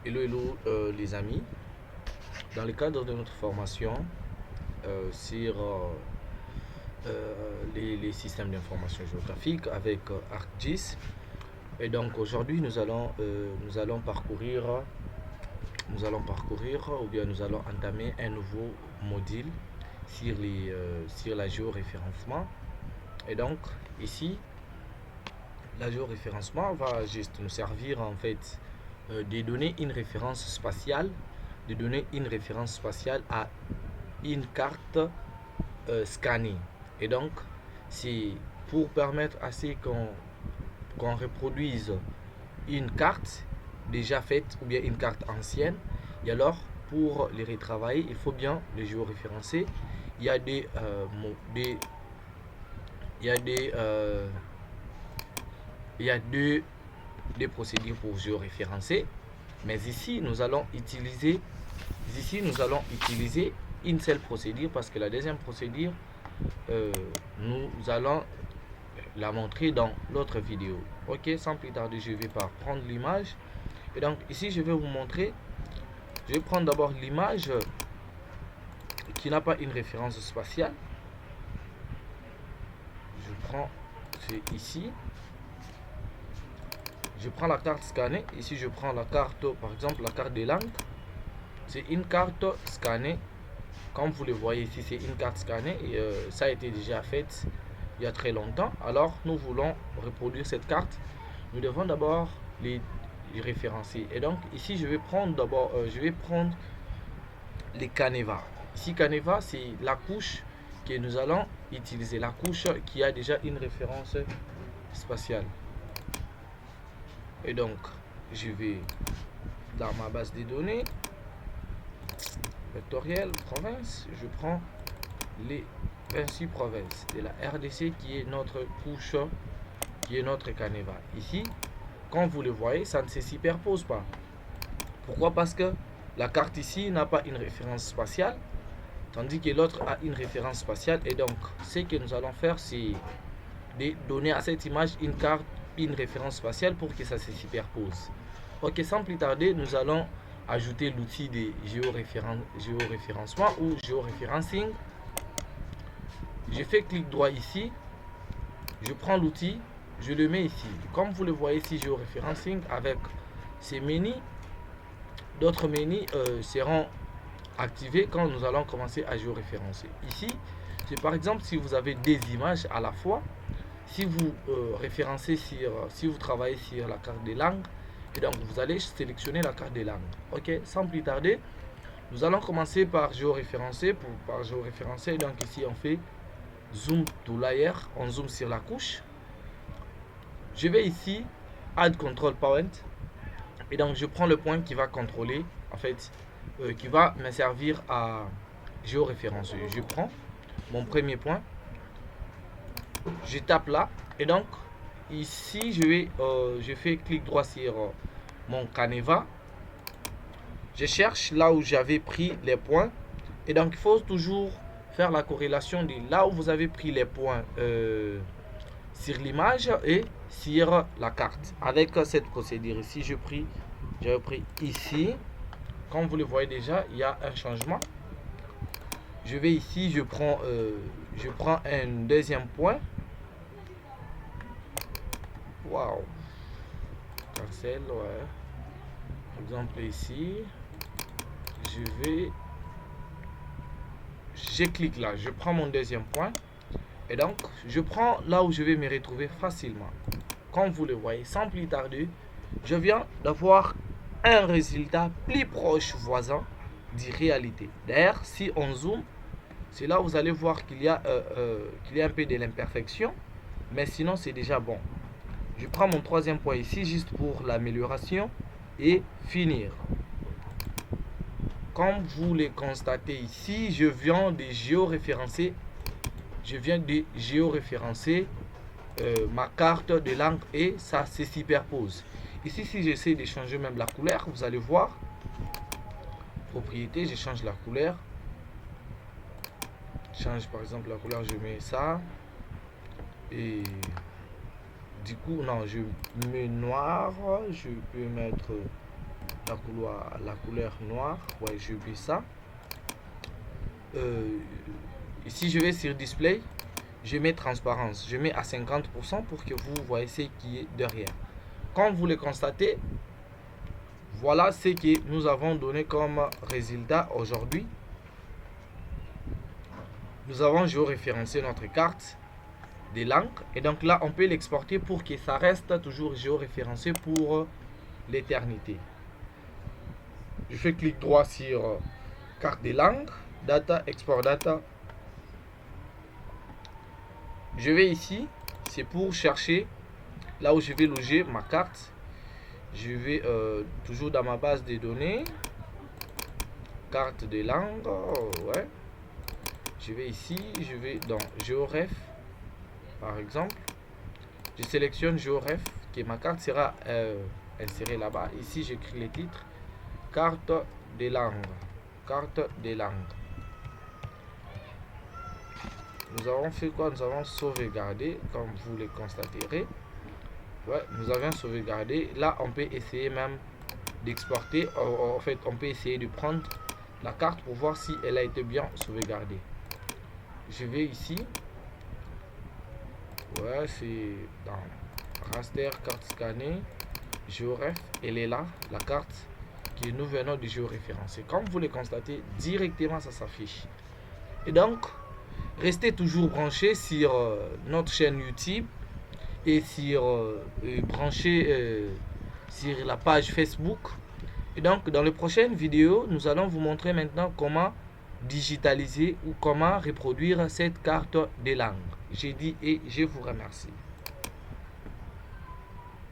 Hello, hello les amis. Dans le cadre de notre formation sur les systèmes d'information géographique avec ArcGIS. Et donc aujourd'hui nous allons parcourir ou bien nous allons entamer un nouveau module sur la géoréférencement. Et donc ici la géoréférencement va juste nous servir en fait de donner une référence spatiale, à une carte scannée. Et donc c'est pour permettre à ce qu'on reproduise une carte déjà faite ou bien une carte ancienne. Et alors pour les retravailler, il faut bien les géoréférencer. Il y a des procédures pour géoréférencer, mais ici nous allons utiliser une seule procédure parce que la deuxième procédure nous allons la montrer dans l'autre vidéo. Ok, sans plus tarder, je vais prendre l'image. Et donc ici je vais vous montrer. Je vais prendre d'abord l'image qui n'a pas une référence spatiale. Je prends ici. Je prends la carte scannée. Ici je prends la carte, par exemple la carte des langues. C'est une carte scannée. Comme vous le voyez ici, c'est une carte scannée et ça a été déjà fait il y a très longtemps. Alors nous voulons reproduire cette carte. Nous devons d'abord les référencer. Et donc ici je vais prendre les Caneva. Ici Caneva, c'est la couche que nous allons utiliser, la couche qui a déjà une référence spatiale. Et donc je vais dans ma base de données vectorielle province, je prends les 26 provinces de la RDC qui est notre couche, qui est notre Caneva. Ici, comme vous le voyez, ça ne se superpose pas. Pourquoi? Parce que la carte ici n'a pas une référence spatiale, tandis que l'autre a une référence spatiale. Et donc, ce que nous allons faire, c'est de donner à cette image une référence spatiale pour que ça se superpose. Ok, sans plus tarder, nous allons ajouter l'outil de géoréférencement ou géoréférencing. Je fais clic droit ici, je prends l'outil, je le mets ici. Comme vous le voyez ici, géoréférencing avec ces menus, d'autres menus seront activés quand nous allons commencer à géoréférencer. Ici, c'est par exemple si vous avez des images à la fois, si vous si vous travaillez sur la carte des langues, et donc vous allez sélectionner la carte des langues. Ok, sans plus tarder, nous allons commencer par géoréférencer. Donc ici on fait zoom to layer, on zoome sur la couche. Je vais ici add control point et donc je prends le point qui va contrôler, en fait, qui va me servir à géoréférencer. Je prends mon premier point, je tape là et donc ici je fais clic droit sur mon Caneva. Je cherche là où j'avais pris les points et donc il faut toujours faire la corrélation de là où vous avez pris les points sur l'image et sur la carte. Avec cette procédure ici, j'avais pris ici. Comme vous le voyez déjà, il y a un changement. Je vais ici, je prends un deuxième point. Waouh. Cancel, ouais. Par exemple ici, je clique là, je prends mon deuxième point. Et donc, je prends là où je vais me retrouver facilement. Comme vous le voyez, sans plus tarder, je viens d'avoir un résultat plus proche voisin de réalité. D'ailleurs, si on zoome, c'est là où vous allez voir qu'il y a un peu de l'imperfection. Mais sinon, c'est déjà bon. Je prends mon troisième point ici, juste pour l'amélioration. Et finir. Comme vous le constatez ici, je viens de géoréférencer ma carte de langue et ça se superpose. Ici, si j'essaie de changer même la couleur, vous allez voir, propriété, je change la couleur. Change par exemple la couleur, je mets ça. Et du coup, non, je mets noir, je peux mettre la couleur noire. Ouais, je vais ça. Ici, je vais sur display. Je mets transparence. Je mets à 50% pour que vous voyez ce qui est derrière. Comme vous le constatez, voilà ce que nous avons donné comme résultat aujourd'hui. Nous avons géoréférencé notre carte des langues. Et donc là, on peut l'exporter pour que ça reste toujours géoréférencé pour l'éternité. Je fais clic droit sur carte des langues, data, export data. Je vais ici, c'est pour chercher là où je vais loger ma carte. Je vais toujours dans ma base de données, carte des langues, ouais. Je vais ici, je vais dans GeoRef, par exemple. Je sélectionne GeoRef, que ma carte sera insérée là-bas. Ici, j'écris les titres. Carte des langues. Carte des langues. Nous avons fait quoi? Nous avons sauvegardé, comme vous le constaterez. Ouais, nous avons sauvegardé. Là, on peut essayer même d'exporter. En fait, on peut essayer de prendre la carte pour voir si elle a été bien sauvegardée. Je vais ici. Ouais, c'est dans raster, carte scannée, GeoRef. Elle est là, la carte que nous venons de géoréférencer. Comme vous le constatez, directement ça s'affiche. Et donc, restez toujours branchés sur notre chaîne YouTube et sur sur la page Facebook. Et donc, dans les prochaines vidéos, nous allons vous montrer maintenant comment digitaliser ou comment reproduire cette carte des langues. J'ai dit et je vous remercie.